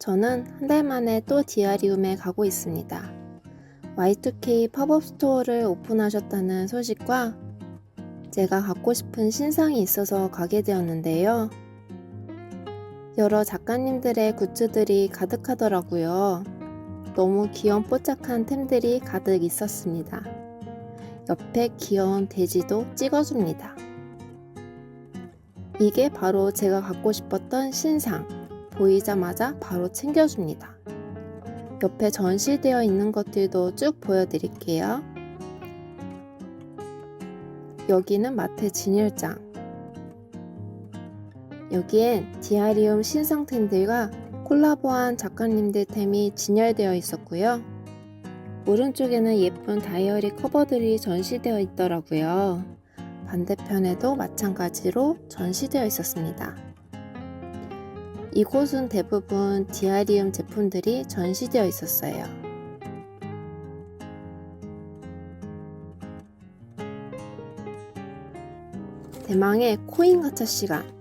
저는 한 달 만에 또 디아리움에 가고 있습니다. Y2K 팝업 스토어를 오픈하셨다는 소식과 제가 갖고 싶은 신상이 있어서 가게 되었는데요. 여러 작가님들의 굿즈들이 가득하더라고요. 너무 귀염뽀짝한 템들이 가득 있었습니다. 옆에 귀여운 돼지도 찍어줍니다. 이게 바로 제가 갖고 싶었던 신상. 보이자마자 바로 챙겨줍니다. 옆에 전시되어 있는 것들도 쭉 보여드릴게요. 여기는 마트 진열장. 여기엔 디아리움 신상템들과 콜라보한 작가님들 템이 진열되어 있었고요. 오른쪽에는 예쁜 다이어리 커버들이 전시되어 있더라고요. 반대편에도 마찬가지로 전시되어 있었습니다. 이곳은 대부분 디아리움 제품들이 전시되어 있었어요. 대망의 코인 가챠 시간.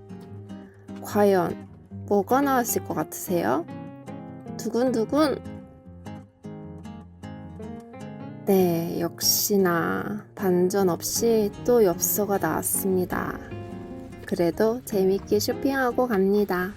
과연 뭐가 나왔을 것 같으세요? 두근두근. 네, 역시나 반전 없이 또 엽서가 나왔습니다. 그래도 재밌게 쇼핑하고 갑니다.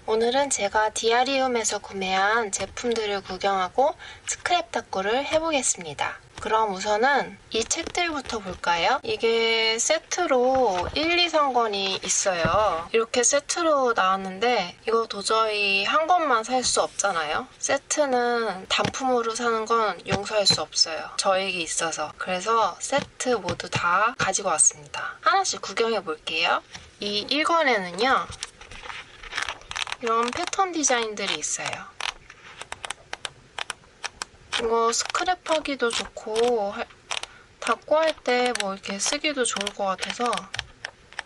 오늘은 제가 디아리움에서 구매한 제품들을 구경하고 스크랩 탁구를 해보겠습니다. 그럼 우선은 이 책들부터 볼까요? 이게 세트로 1, 2, 3권이 있어요. 이렇게 세트로 나왔는데 이거 도저히 한 권만 살 수 없잖아요. 세트는 단품으로 사는 건 용서할 수 없어요. 저에게 있어서. 그래서 세트 모두 다 가지고 왔습니다. 하나씩 구경해 볼게요. 이 1권에는요. 이런 패턴 디자인들이 있어요. 이거 스크랩하기도 좋고 닦고할 때 뭐 이렇게 쓰기도 좋을 것 같아서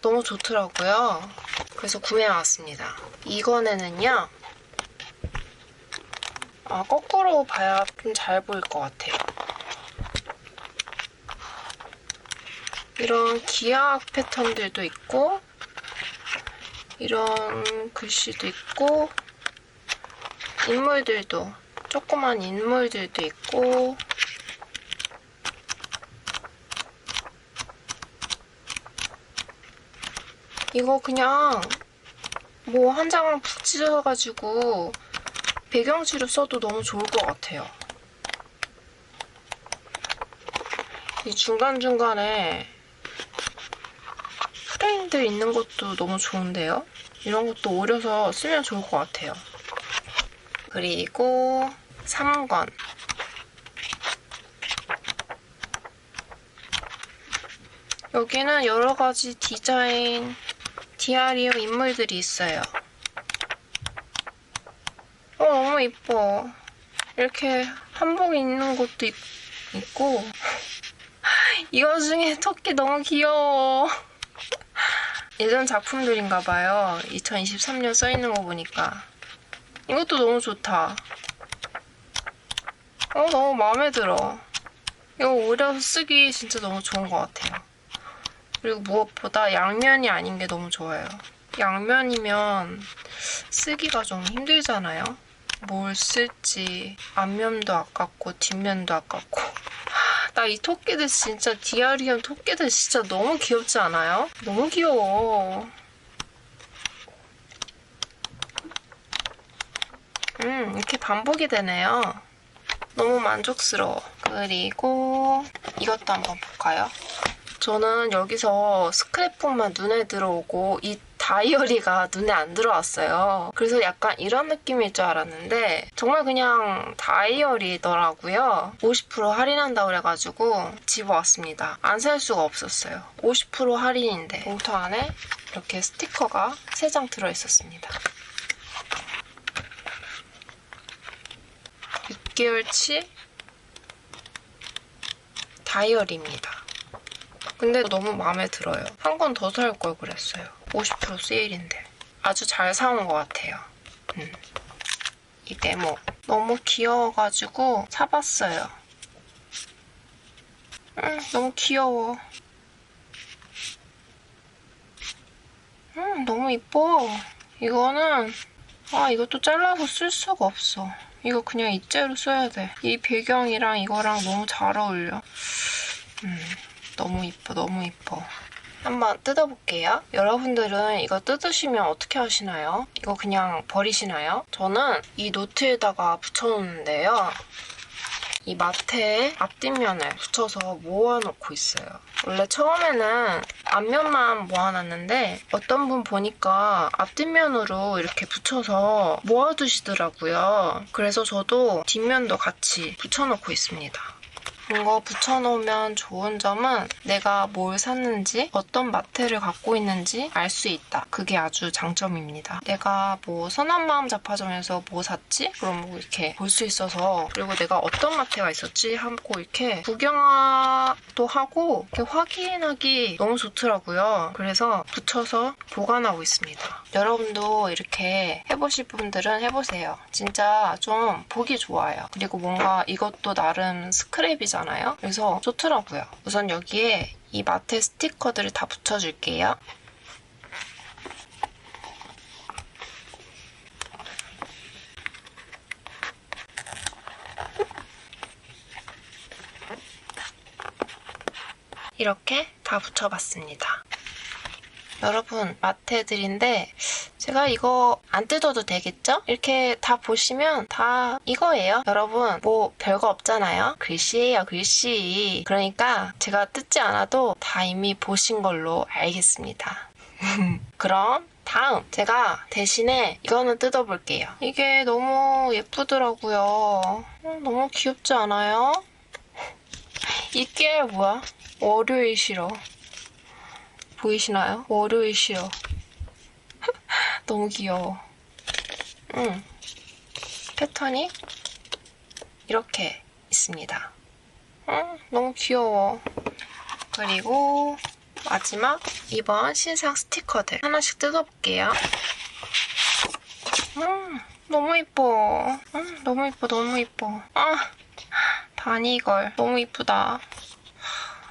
너무 좋더라고요. 그래서 구매해왔습니다. 이번에는요. 거꾸로 봐야 좀 잘 보일 것 같아요. 이런 기악 패턴들도 있고 이런 글씨도 있고 인물들도 조그만 인물들도 있고 이거 그냥 뭐 한 장을 푹 찢어가지고 배경지로 써도 너무 좋을 것 같아요. 이 중간중간에 프레임들 있는 것도 너무 좋은데요? 이런 것도 오려서 쓰면 좋을 것 같아요. 그리고 3권. 여기는 여러 가지 디자인, 디아리움 인물들이 있어요. 너무 이뻐. 이렇게 한복 입는 것도 있고 이거 중에 토끼 너무 귀여워. 예전 작품들인가봐요. 2023년 써있는 거 보니까. 이것도 너무 좋다. 너무 마음에 들어. 이거 오려서 쓰기 진짜 너무 좋은 것 같아요. 그리고 무엇보다 양면이 아닌 게 너무 좋아요. 양면이면 쓰기가 좀 힘들잖아요. 뭘 쓸지 앞면도 아깝고 뒷면도 아깝고. 나 이 토끼들 진짜 디아리움 토끼들 진짜 너무 귀엽지 않아요? 너무 귀여워. 이렇게 반복이 되네요. 너무 만족스러워. 그리고 이것도 한번 볼까요? 저는 여기서 스크랩북만 눈에 들어오고 이 다이어리가 눈에 안 들어왔어요. 그래서 약간 이런 느낌일 줄 알았는데 정말 그냥 다이어리더라고요. 50% 할인한다고 그래가지고 집어왔습니다. 안 살 수가 없었어요. 50% 할인인데 봉투 안에 이렇게 스티커가 3장 들어있었습니다. 6개월치 다이어리입니다. 근데 너무 마음에 들어요. 한 권 더 살 걸 그랬어요. 50% 세일인데. 아주 잘 사온 것 같아요. 이 네모. 너무 귀여워가지고 사봤어요. 너무 귀여워. 너무 이뻐. 이거는 아, 이것도 잘라서 쓸 수가 없어. 이거 그냥 이째로 써야 돼. 이 배경이랑 이거랑 너무 잘 어울려. 너무 이뻐, 너무 이뻐. 한번 뜯어볼게요. 여러분들은 이거 뜯으시면 어떻게 하시나요? 이거 그냥 버리시나요? 저는 이 노트에다가 붙여놓는데요. 이 마테에 앞뒷면을 붙여서 모아놓고 있어요. 원래 처음에는 앞면만 모아놨는데 어떤 분 보니까 앞뒷면으로 이렇게 붙여서 모아두시더라고요. 그래서 저도 뒷면도 같이 붙여놓고 있습니다. 이거 붙여놓으면 좋은 점은 내가 뭘 샀는지 어떤 마테를 갖고 있는지 알 수 있다. 그게 아주 장점입니다. 내가 뭐 선한 마음 잡화점에서 뭐 샀지? 그럼 뭐 이렇게 볼 수 있어서, 그리고 내가 어떤 마테가 있었지? 하고 이렇게 구경도 하고 이렇게 확인하기 너무 좋더라고요. 그래서 붙여서 보관하고 있습니다. 여러분도 이렇게 해보실 분들은 해보세요. 진짜 좀 보기 좋아요. 그리고 뭔가 이것도 나름 스크랩이잖아요. 그래서 좋더라고요. 우선 여기에 이 마테 스티커들을 다 붙여줄게요. 이렇게 다 붙여봤습니다. 여러분, 마테들인데 제가 이거 안 뜯어도 되겠죠? 이렇게 다 보시면 다 이거예요. 여러분, 뭐 별거 없잖아요. 글씨예요, 글씨. 그러니까 제가 뜯지 않아도 다 이미 보신 걸로 알겠습니다. 그럼 다음, 제가 대신에 이거는 뜯어볼게요. 이게 너무 예쁘더라고요. 너무 귀엽지 않아요? 이게 뭐야? 월요일 싫어. 보이시나요? 월요일 싫어. 너무 귀여워. 패턴이 이렇게 있습니다. 너무 귀여워. 그리고 마지막 이번 신상 스티커들 하나씩 뜯어볼게요. 너무 이뻐. 너무 이뻐, 너무 이뻐. 다니걸 너무 이쁘다.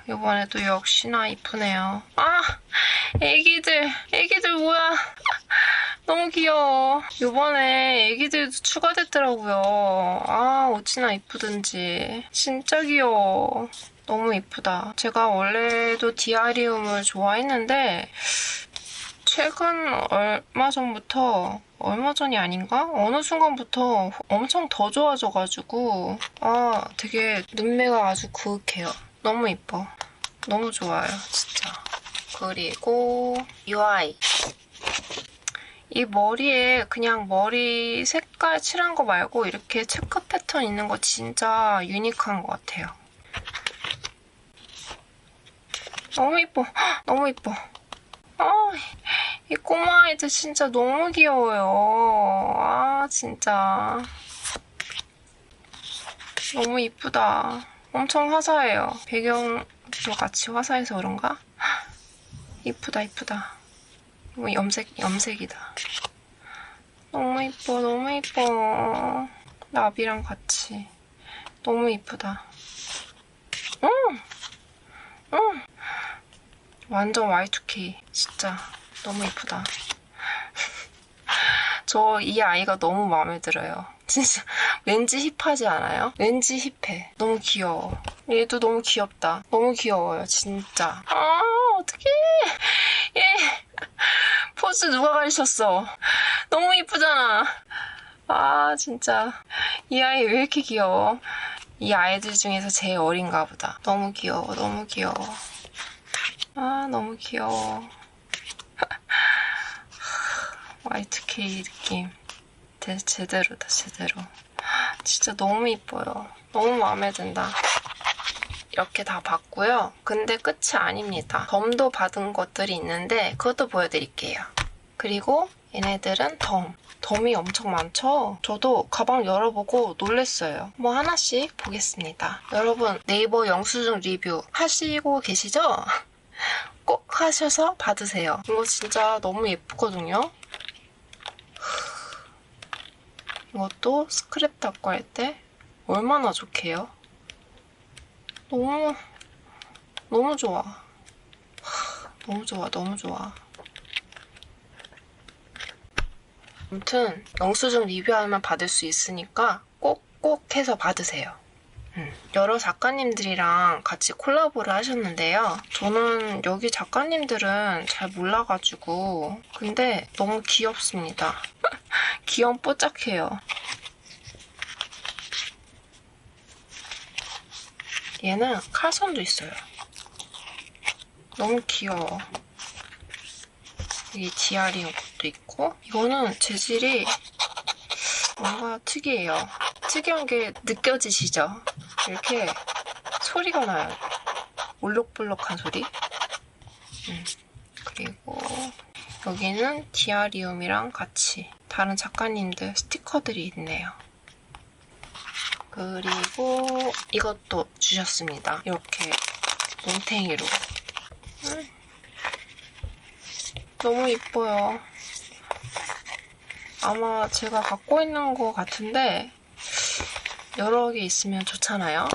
이번에도 역시나 이쁘네요. 애기들 뭐야. 너무 귀여워. 이번에 애기들도 추가됐더라고요. 어찌나 이쁘든지. 진짜 귀여워. 너무 이쁘다. 제가 원래도 디아리움을 좋아했는데 최근 얼마 전이 아닌가? 어느 순간부터 엄청 더 좋아져가지고 되게 눈매가 아주 그윽해요. 너무 이뻐. 너무 좋아요, 진짜. 그리고 UI. 이 머리에 그냥 머리 색깔 칠한 거 말고 이렇게 체크 패턴 있는 거 진짜 유니크한 것 같아요. 너무 이뻐. 너무 이뻐. 이 꼬마 아이들 진짜 너무 귀여워요. 진짜. 너무 이쁘다. 엄청 화사해요. 배경도 같이 화사해서 그런가? 이쁘다, 이쁘다. 이거 염색이다. 너무 이뻐, 너무 이뻐. 나비랑 같이. 너무 이쁘다. 완전 Y2K. 진짜 너무 이쁘다. 저 이 아이가 너무 마음에 들어요. 진짜 왠지 힙하지 않아요? 왠지 힙해. 너무 귀여워. 얘도 너무 귀엽다. 너무 귀여워요, 진짜. 어떡해. 얘 포즈 누가 가르쳤어? 너무 이쁘잖아. 진짜. 이 아이 왜 이렇게 귀여워? 이 아이들 중에서 제일 어린가 보다. 너무 귀여워, 너무 귀여워. 너무 귀여워. Y2K 느낌. 제대로다, 제대로. 진짜 너무 이뻐요. 너무 마음에 든다. 이렇게 다 봤고요. 근데 끝이 아닙니다. 덤도 받은 것들이 있는데 그것도 보여드릴게요. 그리고 얘네들은 덤이 엄청 많죠? 저도 가방 열어보고 놀랬어요. 뭐 하나씩 보겠습니다. 여러분, 네이버 영수증 리뷰 하시고 계시죠? 꼭 하셔서 받으세요. 이거 진짜 너무 예쁘거든요. 이것도 스크랩 닦고 할 때 얼마나 좋게요? 너무 좋아. 너무 좋아, 너무 좋아. 아무튼 영수증 리뷰하면 받을 수 있으니까 꼭 해서 받으세요. 여러 작가님들이랑 같이 콜라보를 하셨는데요. 저는 여기 작가님들은 잘 몰라가지고 근데 너무 귀엽습니다. 귀염뽀짝해요. 얘는 칼선도 있어요. 너무 귀여워. 여기 디아리움 것도 있고 이거는 재질이 뭔가 특이해요. 특이한 게 느껴지시죠? 이렇게 소리가 나요. 올록볼록한 소리. 그리고 여기는 디아리움이랑 같이 다른 작가님들 스티커들이 있네요. 그리고 이것도 주셨습니다. 이렇게 뭉탱이로. 너무 이뻐요. 아마 제가 갖고 있는 거 같은데 여러 개 있으면 좋잖아요.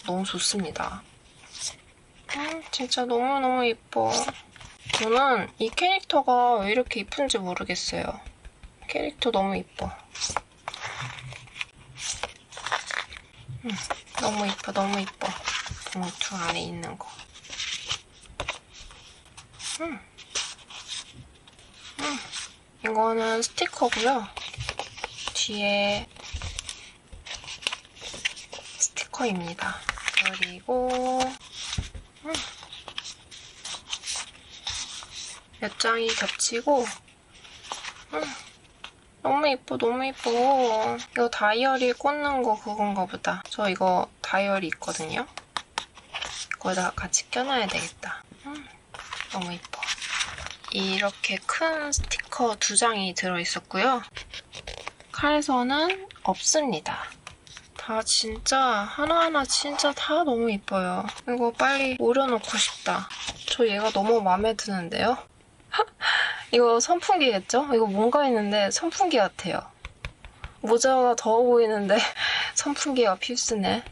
너무 좋습니다. 진짜 너무너무 이뻐. 저는 이 캐릭터가 왜 이렇게 이쁜지 모르겠어요. 캐릭터 너무 이뻐. 너무 이뻐, 너무 이뻐. 봉투 안에 있는 거. 이거는 스티커고요. 뒤에 스티커입니다. 그리고 몇 장이 겹치고 너무 이뻐, 너무 이뻐. 이거 다이어리 꽂는 거 그건가 보다. 저 이거 다이어리 있거든요. 거기다 같이 껴놔야 되겠다. 너무 이뻐. 이렇게 큰 스티커 2장이 들어있었고요. 칼선은 없습니다. 다 진짜 하나하나 진짜 다 너무 이뻐요. 이거 빨리 오려놓고 싶다. 저 얘가 너무 마음에 드는데요? 이거 선풍기겠죠? 이거 뭔가 있는데 선풍기 같아요. 모자가 더워 보이는데 선풍기가 필수네.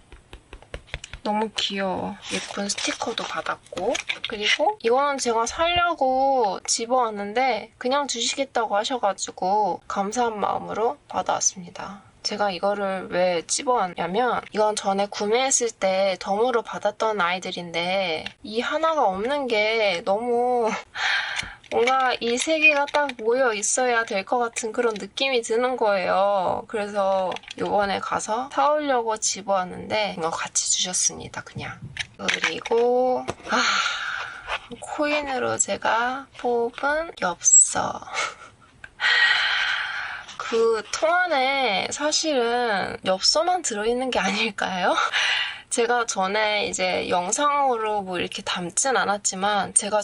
너무 귀여워. 예쁜 스티커도 받았고 그리고 이거는 제가 사려고 집어왔는데 그냥 주시겠다고 하셔가지고 감사한 마음으로 받아왔습니다. 제가 이거를 왜 집어왔냐면 이건 전에 구매했을 때 덤으로 받았던 아이들인데 이 하나가 없는 게 너무 뭔가 이 세 개가 딱 모여 있어야 될 것 같은 그런 느낌이 드는 거예요. 그래서 이번에 가서 사오려고 집어왔는데 이거 같이 주셨습니다. 그냥. 그리고 코인으로 제가 뽑은 엽서. 그 통 안에 사실은 엽서만 들어있는 게 아닐까요? 제가 전에 이제 영상으로 뭐 이렇게 담진 않았지만 제가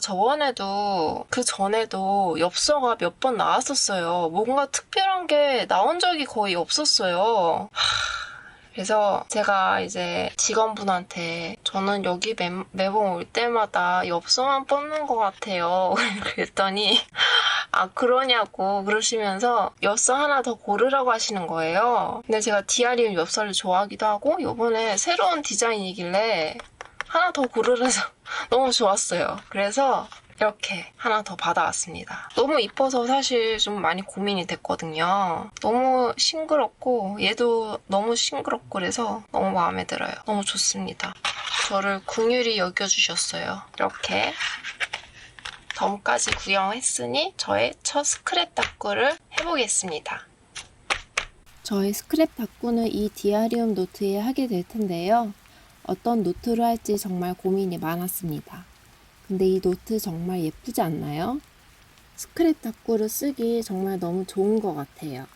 그 전에도 엽서가 몇 번 나왔었어요. 뭔가 특별한 게 나온 적이 거의 없었어요. 그래서 제가 이제 직원분한테 저는 여기 매번 올 때마다 엽서만 뽑는 것 같아요. 그랬더니 그러냐고 그러시면서 엽서 하나 더 고르라고 하시는 거예요. 근데 제가 디아리움 엽서를 좋아하기도 하고 이번에 새로운 디자인이길래 하나 더 고르래서 너무 좋았어요. 그래서 이렇게 하나 더 받아왔습니다. 너무 이뻐서 사실 좀 많이 고민이 됐거든요. 너무 싱그럽고 얘도 너무 싱그럽고 그래서 너무 마음에 들어요. 너무 좋습니다. 저를 긍휼히 여겨주셨어요. 이렇게 덤까지 구경했으니 저의 첫 스크랩 닦구를 해보겠습니다. 저의 스크랩 닦구는 이 디아리움 노트에 하게 될 텐데요. 어떤 노트로 할지 정말 고민이 많았습니다. 근데 이 노트 정말 예쁘지 않나요? 스크랩 닦구를 쓰기 정말 너무 좋은 것 같아요.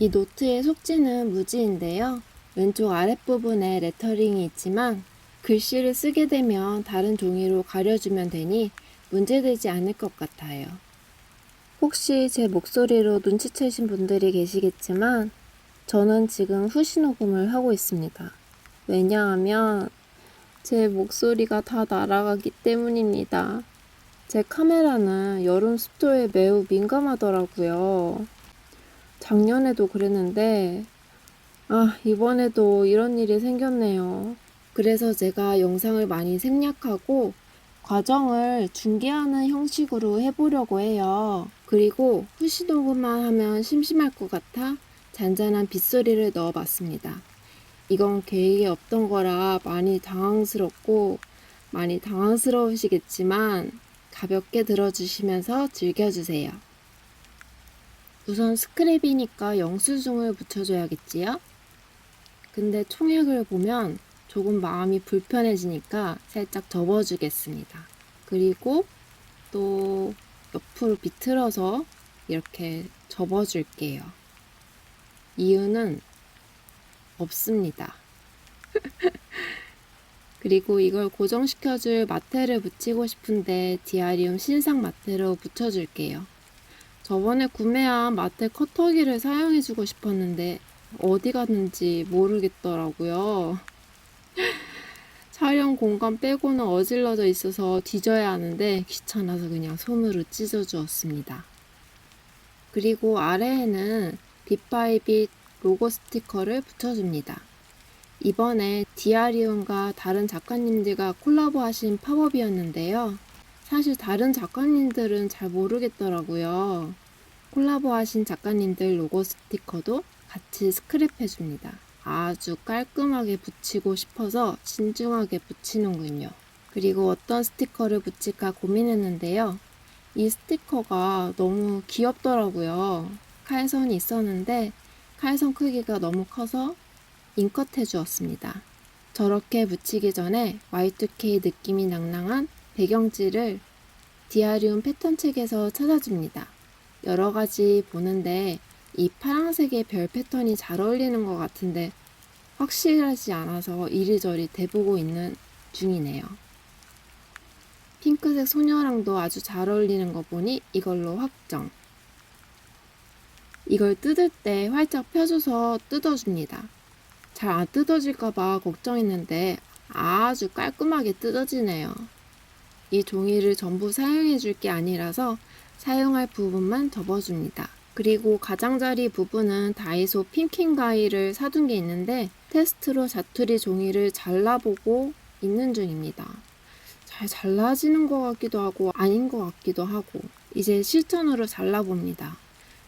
이 노트의 속지는 무지인데요. 왼쪽 아랫부분에 레터링이 있지만 글씨를 쓰게 되면 다른 종이로 가려주면 되니 문제되지 않을 것 같아요. 혹시 제 목소리로 눈치채신 분들이 계시겠지만 저는 지금 후시 녹음을 하고 있습니다. 왜냐하면 제 목소리가 다 날아가기 때문입니다. 제 카메라는 여름 습도에 매우 민감하더라고요. 작년에도 그랬는데 이번에도 이런 일이 생겼네요. 그래서 제가 영상을 많이 생략하고 과정을 중계하는 형식으로 해보려고 해요. 그리고 후시녹음만 하면 심심할 것 같아 잔잔한 빗소리를 넣어봤습니다. 이건 계획에 없던 거라 많이 당황스러우시겠지만 가볍게 들어주시면서 즐겨주세요. 우선 스크랩이니까 영수증을 붙여줘야겠지요? 근데 총액을 보면 조금 마음이 불편해지니까 살짝 접어주겠습니다. 그리고 또 옆으로 비틀어서 이렇게 접어줄게요. 이유는 없습니다. 그리고 이걸 고정시켜줄 마테를 붙이고 싶은데 디아리움 신상 마테로 붙여줄게요. 저번에 구매한 마테 커터기를 사용해주고 싶었는데 어디 갔는지 모르겠더라고요. 촬영 공간 빼고는 어질러져 있어서 뒤져야 하는데 귀찮아서 그냥 손으로 찢어주었습니다. 그리고 아래에는 빗바이빗 로고 스티커를 붙여줍니다. 이번에 디아리움과 다른 작가님들과 콜라보하신 팝업이었는데요. 사실 다른 작가님들은 잘 모르겠더라고요. 콜라보하신 작가님들 로고 스티커도 같이 스크랩해줍니다. 아주 깔끔하게 붙이고 싶어서 신중하게 붙이는군요. 그리고 어떤 스티커를 붙일까 고민했는데요. 이 스티커가 너무 귀엽더라고요. 칼선이 있었는데 칼선 크기가 너무 커서 인컷해 주었습니다. 저렇게 붙이기 전에 Y2K 느낌이 낭낭한 배경지를 디아리움 패턴 책에서 찾아줍니다. 여러 가지 보는데 이 파란색의 별 패턴이 잘 어울리는 것 같은데 확실하지 않아서 이리저리 대보고 있는 중이네요. 핑크색 소녀랑도 아주 잘 어울리는 거 보니 이걸로 확정. 이걸 뜯을 때 활짝 펴줘서 뜯어줍니다. 잘 안 뜯어질까봐 걱정했는데 아주 깔끔하게 뜯어지네요. 이 종이를 전부 사용해 줄 게 아니라서 사용할 부분만 접어줍니다. 그리고 가장자리 부분은 다이소 핑킹 가위를 사둔 게 있는데 테스트로 자투리 종이를 잘라보고 있는 중입니다. 잘 잘라지는 것 같기도 하고 아닌 것 같기도 하고 이제 실전으로 잘라봅니다.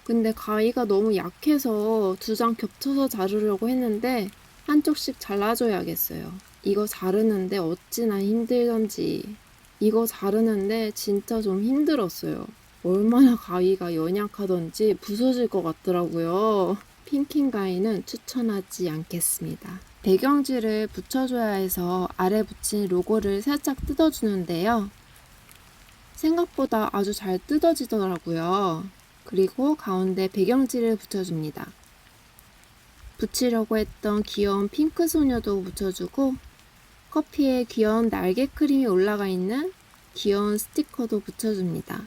근데 가위가 너무 약해서 두 장 겹쳐서 자르려고 했는데 한쪽씩 잘라줘야겠어요. 이거 자르는데 어찌나 힘들던지. 이거 자르는데 진짜 좀 힘들었어요. 얼마나 가위가 연약하던지 부서질 것 같더라고요. 핑킹 가위는 추천하지 않겠습니다. 배경지를 붙여줘야 해서 아래 붙인 로고를 살짝 뜯어주는데요. 생각보다 아주 잘 뜯어지더라고요. 그리고 가운데 배경지를 붙여줍니다. 붙이려고 했던 귀여운 핑크 소녀도 붙여주고 커피에 귀여운 날개 크림이 올라가 있는 귀여운 스티커도 붙여줍니다.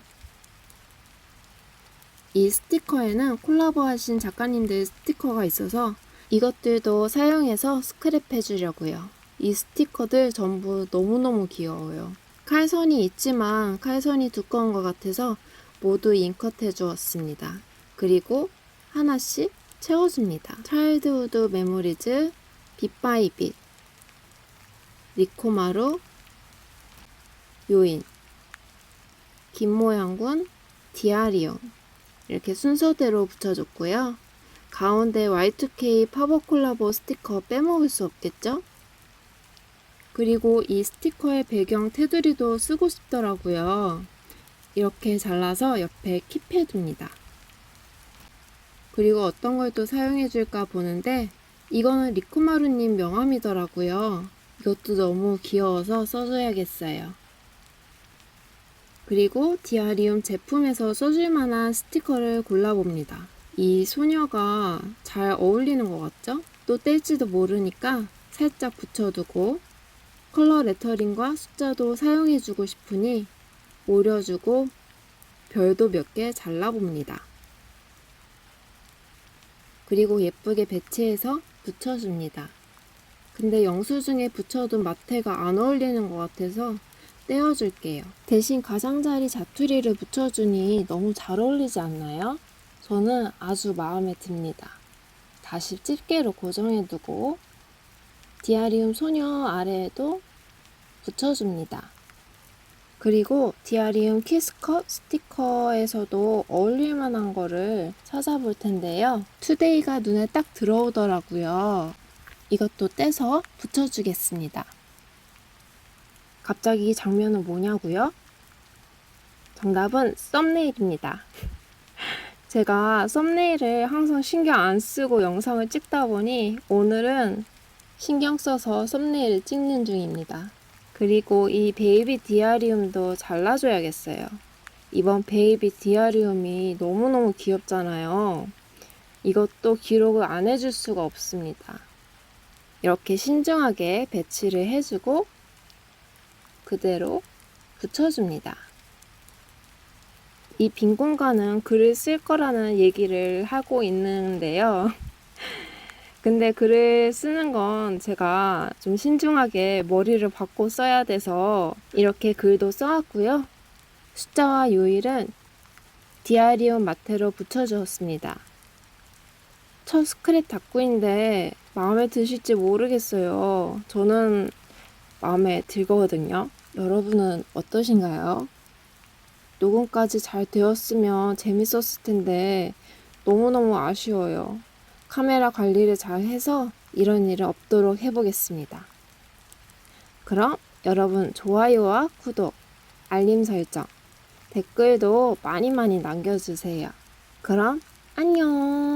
이 스티커에는 콜라보하신 작가님들 스티커가 있어서 이것들도 사용해서 스크랩 해주려고요. 이 스티커들 전부 너무너무 귀여워요. 칼선이 있지만 칼선이 두꺼운 것 같아서 모두 인컷 해주었습니다. 그리고 하나씩 채워줍니다. 차일드우드 메모리즈, 빗바이빗, 리코마루, 요인, 김모양군, 디아리움 이렇게 순서대로 붙여줬고요. 가운데 Y2K 팝업 콜라보 스티커 빼먹을 수 없겠죠? 그리고 이 스티커의 배경 테두리도 쓰고 싶더라고요. 이렇게 잘라서 옆에 킵해둡니다. 그리고 어떤 걸 또 사용해줄까 보는데 이거는 리코마루님 명함이더라고요. 이것도 너무 귀여워서 써줘야겠어요. 그리고 디아리움 제품에서 써줄 만한 스티커를 골라봅니다. 이 소녀가 잘 어울리는 것 같죠? 또 뗄지도 모르니까 살짝 붙여두고 컬러 레터링과 숫자도 사용해주고 싶으니 오려주고 별도 몇 개 잘라봅니다. 그리고 예쁘게 배치해서 붙여줍니다. 근데 영수증에 붙여둔 마테가 안 어울리는 것 같아서 떼어줄게요. 대신 가장자리 자투리를 붙여주니 너무 잘 어울리지 않나요? 저는 아주 마음에 듭니다. 다시 집게로 고정해두고 디아리움 소녀 아래에도 붙여줍니다. 그리고 디아리움 키스컷 스티커에서도 어울릴 만한 거를 찾아볼 텐데요. 투데이가 눈에 딱 들어오더라고요. 이것도 떼서 붙여주겠습니다. 갑자기 이 장면은 뭐냐고요? 정답은 썸네일입니다. 제가 썸네일을 항상 신경 안 쓰고 영상을 찍다 보니 오늘은 신경 써서 썸네일을 찍는 중입니다. 그리고 이 베이비 디아리움도 잘라줘야겠어요. 이번 베이비 디아리움이 너무너무 귀엽잖아요. 이것도 기록을 안 해줄 수가 없습니다. 이렇게 신중하게 배치를 해주고 그대로 붙여줍니다. 이 빈 공간은 글을 쓸 거라는 얘기를 하고 있는데요. 근데 글을 쓰는 건 제가 좀 신중하게 머리를 받고 써야 돼서 이렇게 글도 써왔고요. 숫자와 요일은 디아리움 마테로 붙여주었습니다. 첫 스크랩 닦구인데 마음에 드실지 모르겠어요. 저는 마음에 들거든요. 여러분은 어떠신가요? 녹음까지 잘 되었으면 재밌었을 텐데 너무너무 아쉬워요. 카메라 관리를 잘 해서 이런 일은 없도록 해보겠습니다. 그럼 여러분 좋아요와 구독, 알림 설정, 댓글도 많이 남겨주세요. 그럼 안녕!